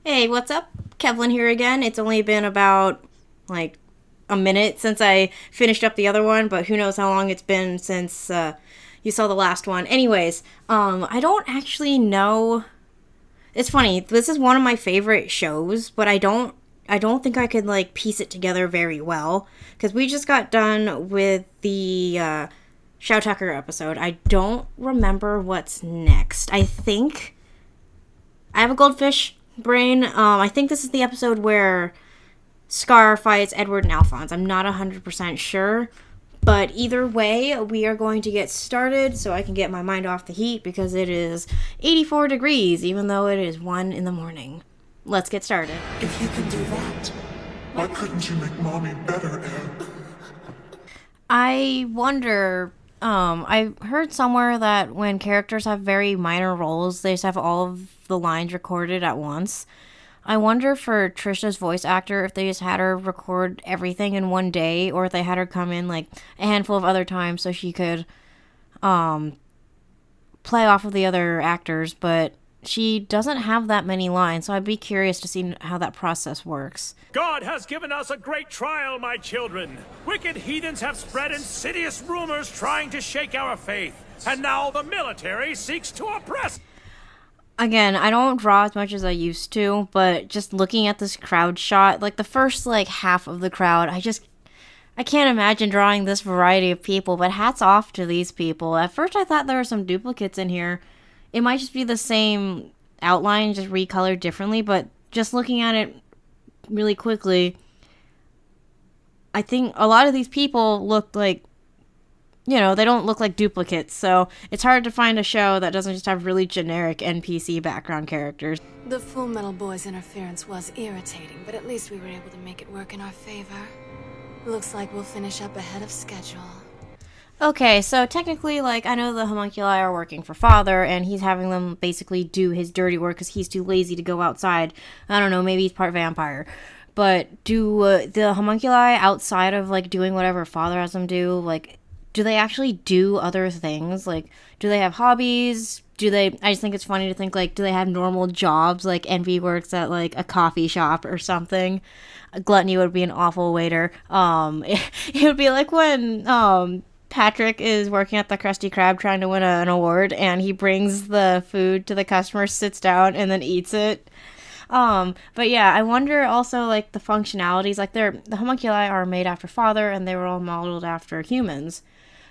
Hey, what's up? Kevlin here again. It's only been about like a minute since I finished up the other one, but who knows how long it's been since you saw the last one. Anyways, I don't actually know. It's funny. This is one of my favorite shows, but I don't think I could like piece it together very well because we just got done with the Shao Tucker episode. I don't remember what's next. I think I have a goldfish brain. I think this is the episode where Scar fights Edward and Alphonse. I'm not 100% sure. But either way, we are going to get started so I can get my mind off the heat because it is 84 degrees, even though it is 1 in the morning. Let's get started. If you can do that, why couldn't you make mommy better, El? I wonder. I heard somewhere that when characters have very minor roles, they just have all of the lines recorded at once. I wonder for Trisha's voice actor if they just had her record everything in one day, or if they had her come in like a handful of other times so she could play off of the other actors. But she doesn't have that many lines, so I'd be curious to see how that process works. God has given us a great trial, my children. Wicked heathens have spread insidious rumors trying to shake our faith, and now the military seeks to oppress. Again, I don't draw as much as I used to, but just looking at this crowd shot, like the first like half of the crowd, I can't imagine drawing this variety of people, but hats off to these people. At first I thought there were some duplicates in here. It might just be the same outline, just recolored differently, but just looking at it really quickly, I think a lot of these people look like, they don't look like duplicates, so it's hard to find a show that doesn't just have really generic NPC background characters. The Full Metal Boy's interference was irritating, but at least we were able to make it work in our favor. Looks like we'll finish up ahead of schedule. Okay, so technically, like, I know the homunculi are working for Father, and he's having them basically do his dirty work because he's too lazy to go outside. I don't know, maybe he's part vampire. But do the homunculi, outside of, like, doing whatever Father has them do, like, do they actually do other things? Like, do they have hobbies? I just think it's funny to think, like, do they have normal jobs? Like, Envy works at, like, a coffee shop or something. Gluttony would be an awful waiter. It would be like when, Patrick is working at the Krusty Krab trying to win an award, and he brings the food to the customer, sits down, and then eats it. But yeah, I wonder also like the functionalities. Like the homunculi are made after Father, and they were all modeled after humans.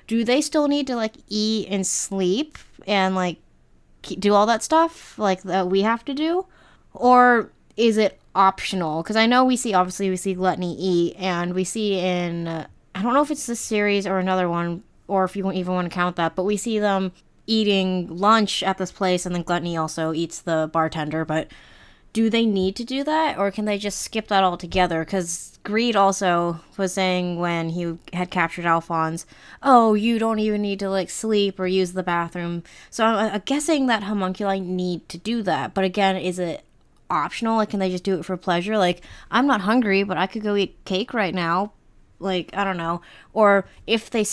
Do they still need to like eat and sleep and like do all that stuff like that we have to do, or is it optional? Because I know we see Gluttony eat, and we see in I don't know if it's this series or another one, or if you even want to count that, but we see them eating lunch at this place, and then Gluttony also eats the bartender. But do they need to do that, or can they just skip that altogether? Because Greed also was saying when he had captured Alphonse, oh, you don't even need to like sleep or use the bathroom. So I'm guessing that homunculi need to do that. But again, is it optional? Like, can they just do it for pleasure? Like, I'm not hungry, but I could go eat cake right now. Like, I don't know. Or if they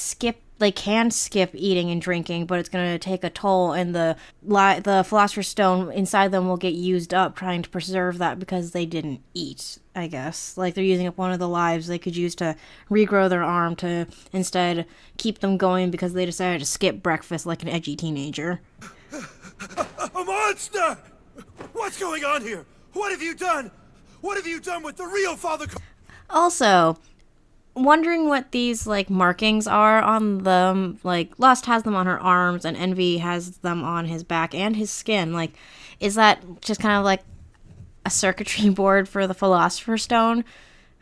can skip eating and drinking, but it's going to take a toll, and the Philosopher's Stone inside them will get used up trying to preserve that because they didn't eat, I guess. Like, they're using up one of the lives they could use to regrow their arm to instead keep them going because they decided to skip breakfast like an edgy teenager. A monster! What's going on here? What have you done? What have you done with the real Father? Also, wondering what these like markings are on them. Like, Lust has them on her arms, and Envy has them on his back and his skin. Like, is that just kind of like a circuitry board for the Philosopher's Stone,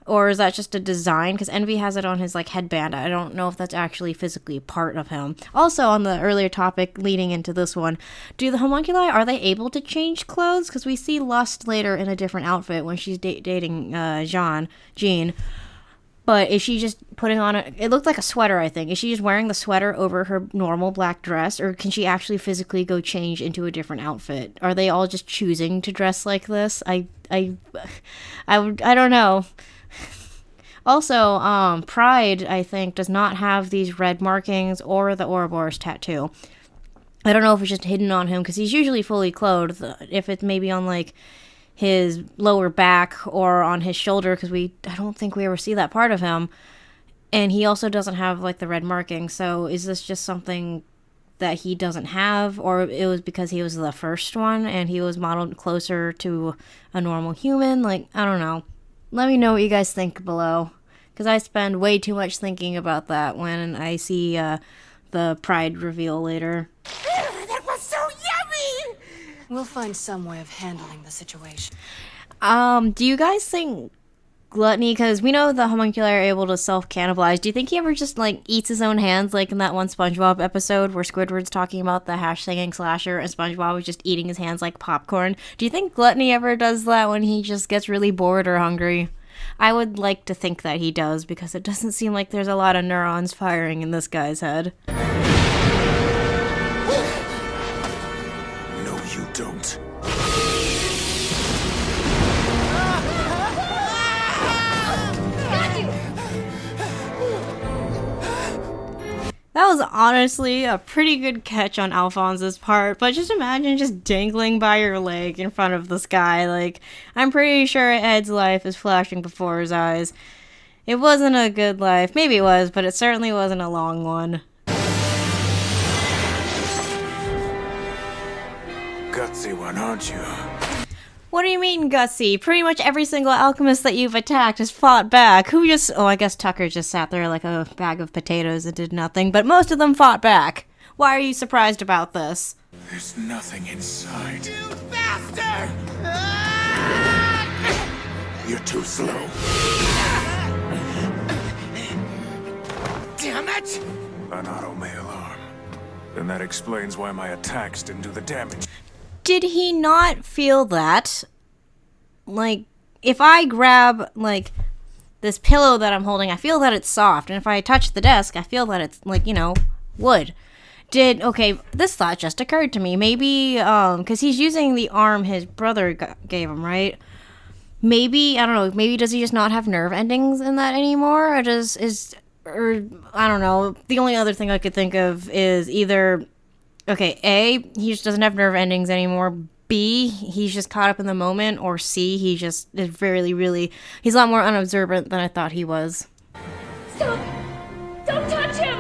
or is that just a design? Because Envy has it on his like headband. I don't know if that's actually physically part of him. Also, on the earlier topic leading into this one, do the homunculi, are they able to change clothes? Because we see Lust later in a different outfit when she's dating Jean. But is she just putting on it looked like a sweater, I think. Is she just wearing the sweater over her normal black dress, or can she actually physically go change into a different outfit? Are they all just choosing to dress like this? I don't know. Also, Pride, I think, does not have these red markings or the Ouroboros tattoo. I don't know if it's just hidden on him, because he's usually fully clothed. If it's maybe on, like, his lower back or on his shoulder, because I don't think we ever see that part of him. And he also doesn't have like the red marking. So is this just something that he doesn't have, or it was because he was the first one and he was modeled closer to a normal human? Like, I don't know. Let me know what you guys think below, because I spend way too much thinking about that when I see the Pride reveal later. That was so yummy! We'll find some way of handling the situation. Do you guys think gluttony, because we know the homunculi are able to self-cannibalize, do you think he ever just like eats his own hands, like in that one SpongeBob episode where Squidward's talking about the hash slinging slasher and SpongeBob was just eating his hands like popcorn? Do you think gluttony ever does that when he just gets really bored or hungry? I would like to think that he does, because it doesn't seem like there's a lot of neurons firing in this guy's head. No, you don't. That was honestly a pretty good catch on Alphonse's part, but just imagine just dangling by your leg in front of this guy. Like, I'm pretty sure Ed's life is flashing before his eyes. It wasn't a good life. Maybe it was, but it certainly wasn't a long one. Gutsy one, aren't you? What do you mean, gutsy? Pretty much every single alchemist that you've attacked has fought back. Who just... Oh, I guess Tucker just sat there like a bag of potatoes and did nothing, but most of them fought back. Why are you surprised about this? There's nothing inside. You bastard! You're too slow. Damn it! An auto-mail arm. Then that explains why my attacks didn't do the damage. Did he not feel that? Like, if I grab, like, this pillow that I'm holding, I feel that it's soft. And if I touch the desk, I feel that it's, like, you know, wood. Okay, this thought just occurred to me. Maybe, because he's using the arm his brother gave him, right? Maybe, I don't know, maybe does he just not have nerve endings in that anymore? Or I don't know. The only other thing I could think of is either... Okay, A, he just doesn't have nerve endings anymore. B, he's just caught up in the moment. Or C, he just is he's a lot more unobservant than I thought he was. Stop! Don't touch him!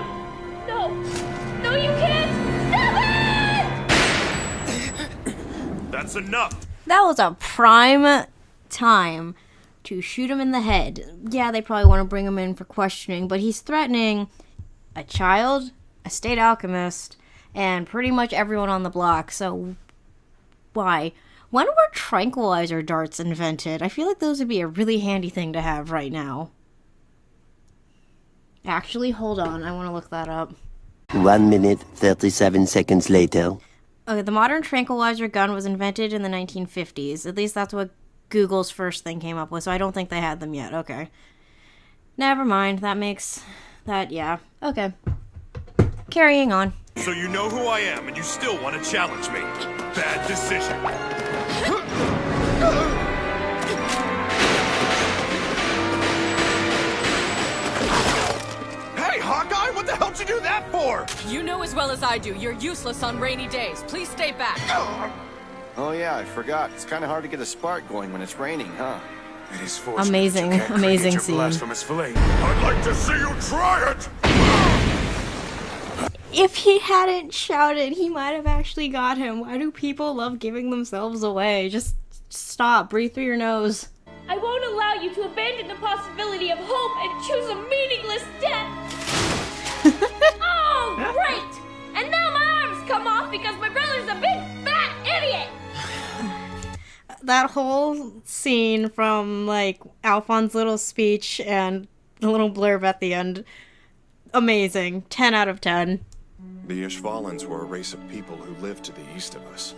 No! No, you can't! Stop it! That's enough! That was a prime time to shoot him in the head. Yeah, they probably want to bring him in for questioning, but he's threatening a child, a state alchemist, and pretty much everyone on the block, so why? When were tranquilizer darts invented? I feel like those would be a really handy thing to have right now. Actually, hold on, I want to look that up. 1 minute, 37 seconds later. Okay, the modern tranquilizer gun was invented in the 1950s. At least that's what Google's first thing came up with, so I don't think they had them yet. Okay. Never mind, yeah. Okay. Carrying on. So you know who I am, and you still want to challenge me. Bad decision. Hey, Hawkeye, what the hell did you do that for? You know as well as I do, you're useless on rainy days. Please stay back. Oh yeah, I forgot. It's kind of hard to get a spark going when it's raining, huh? It is fortunate Amazing, you can't amazing create your scene. blasphemous fillet. I'd like to see you try it! If he hadn't shouted, he might have actually got him. Why do people love giving themselves away? Just stop. Breathe through your nose. I won't allow you to abandon the possibility of hope and choose a meaningless death! Oh, great! And now my arms come off because my brother's a big, fat idiot! That whole scene from, like, Alphonse's little speech and the little blurb at the end, amazing. 10 out of 10. The Ishvalans were a race of people who lived to the east of us.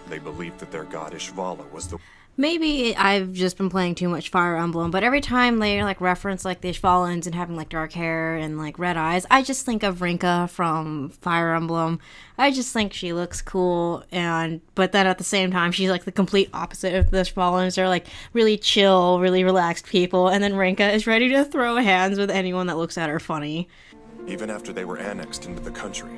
They believed that their god Ishvala was the... Maybe I've just been playing too much Fire Emblem, but every time they, like, reference, like, the Ishvalans and having, like, dark hair and, like, red eyes, I just think of Rinka from Fire Emblem. I just think she looks cool, but then at the same time, she's, like, the complete opposite of the Ishvalans. They're, like, really chill, really relaxed people, and then Rinka is ready to throw hands with anyone that looks at her funny. Even after they were annexed into the country,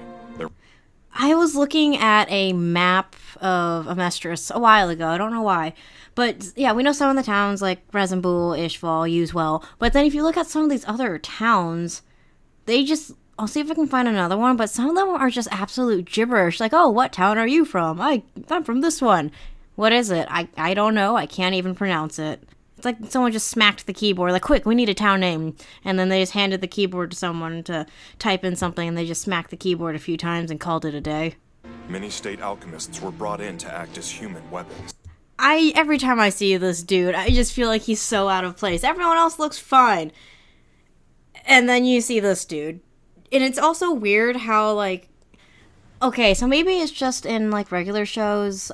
I was looking at a map of Amestris a while ago. I don't know why. But yeah, we know some of the towns like Rezenbul, Ishval, Usewell. But then if you look at some of these other towns, they just... I'll see if I can find another one, but some of them are just absolute gibberish. Like, oh, what town are you from? I'm from this one. What is it? I don't know. I can't even pronounce it. It's like someone just smacked the keyboard, like, quick, we need a town name. And then they just handed the keyboard to someone to type in something, and they just smacked the keyboard a few times and called it a day. Many state alchemists were brought in to act as human weapons. Every time I see this dude, I just feel like he's so out of place. Everyone else looks fine. And then you see this dude. And it's also weird how, like, okay, so maybe it's just in, like, regular shows,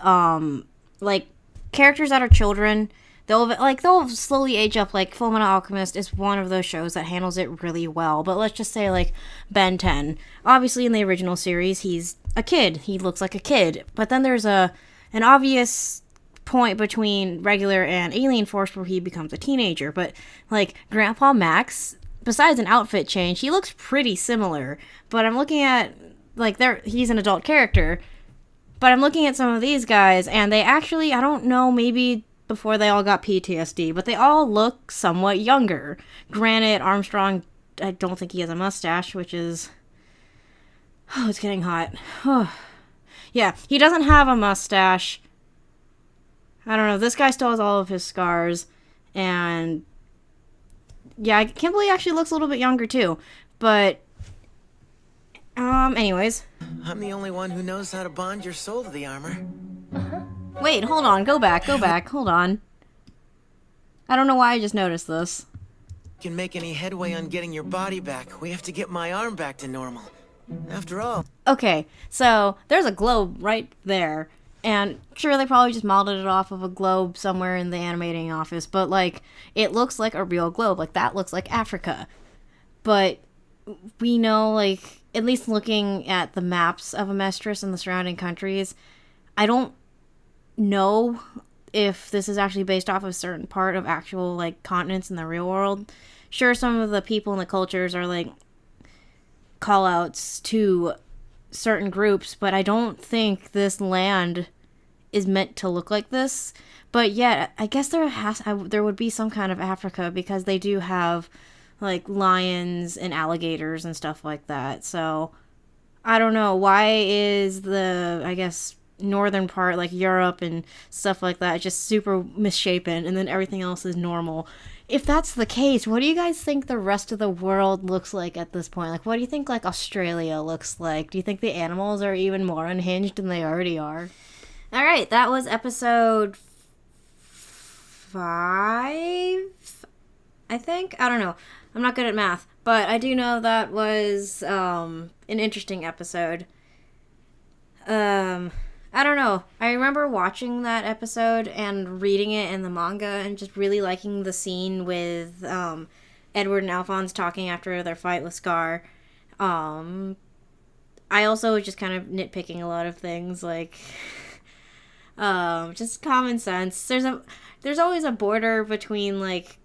like, characters that are children, they'll slowly age up. Like, Fullmetal Alchemist is one of those shows that handles it really well. But let's just say, like, Ben 10. Obviously, in the original series, he's a kid. He looks like a kid. But then there's an obvious point between regular and Alien Force where he becomes a teenager. But, like, Grandpa Max, besides an outfit change, he looks pretty similar. But I'm looking at, like, he's an adult character. But I'm looking at some of these guys, and they actually, I don't know, maybe before they all got PTSD, but they all look somewhat younger. Granted, Armstrong, I don't think he has a mustache, which is... Oh, it's getting hot. Yeah, he doesn't have a mustache. I don't know, this guy still has all of his scars, and... Yeah, Kimberly actually looks a little bit younger, too. But... anyways. I'm the only one who knows how to bond your soul to the armor. Wait, hold on. Go back. Hold on. I don't know why I just noticed this. Can make any headway on getting your body back. We have to get my arm back to normal. After all. Okay, so there's a globe right there. And sure, they probably just modeled it off of a globe somewhere in the animating office. But, like, it looks like a real globe. Like, that looks like Africa. But we know, like, at least looking at the maps of Amestris and the surrounding countries, I don't know if this is actually based off of a certain part of actual, like, continents in the real world. Sure, some of the people and the cultures are, like, call-outs to certain groups, but I don't think this land is meant to look like this. But yet, I guess there would be some kind of Africa, because they do have, like, lions and alligators and stuff like that. So, I don't know. Why is the, I guess, northern part, like Europe and stuff like that, just super misshapen, and then everything else is normal? If that's the case, what do you guys think the rest of the world looks like at this point? Like, what do you think, like, Australia looks like? Do you think the animals are even more unhinged than they already are? Alright, that was episode 5, I think? I don't know. I'm not good at math, but I do know that was an interesting episode. I don't know. I remember watching that episode and reading it in the manga and just really liking the scene with Edward and Alphonse talking after their fight with Scar. I also was just kind of nitpicking a lot of things, like just common sense. There's always a border between, like,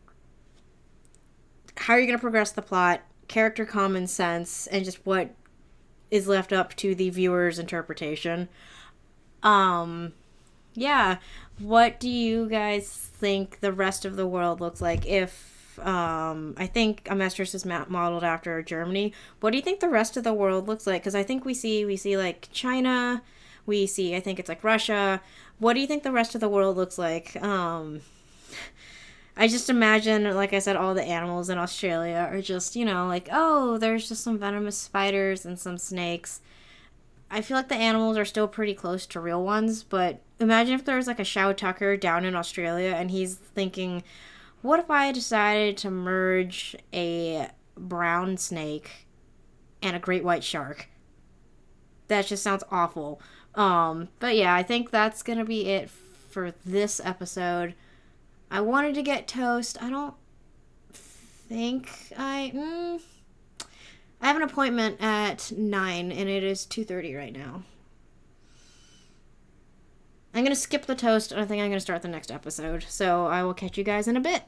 how are you going to progress the plot, character common sense, and just what is left up to the viewer's interpretation. Yeah, what do you guys think the rest of the world looks like? If, I think Amestris is modeled after Germany. What do you think the rest of the world looks like? Because I think we see, like, China, we see, I think it's, like, Russia. What do you think the rest of the world looks like? I just imagine, like I said, all the animals in Australia are just, you know, like, oh, there's just some venomous spiders and some snakes. I feel like the animals are still pretty close to real ones, but imagine if there was, like, a Shao Tucker down in Australia and he's thinking, what if I decided to merge a brown snake and a great white shark? That just sounds awful. But yeah, I think that's gonna be it for this episode. I wanted to get toast. I don't think I have an appointment at 9, and it is 2:30 right now. I'm going to skip the toast, and I think I'm going to start the next episode. So I will catch you guys in a bit.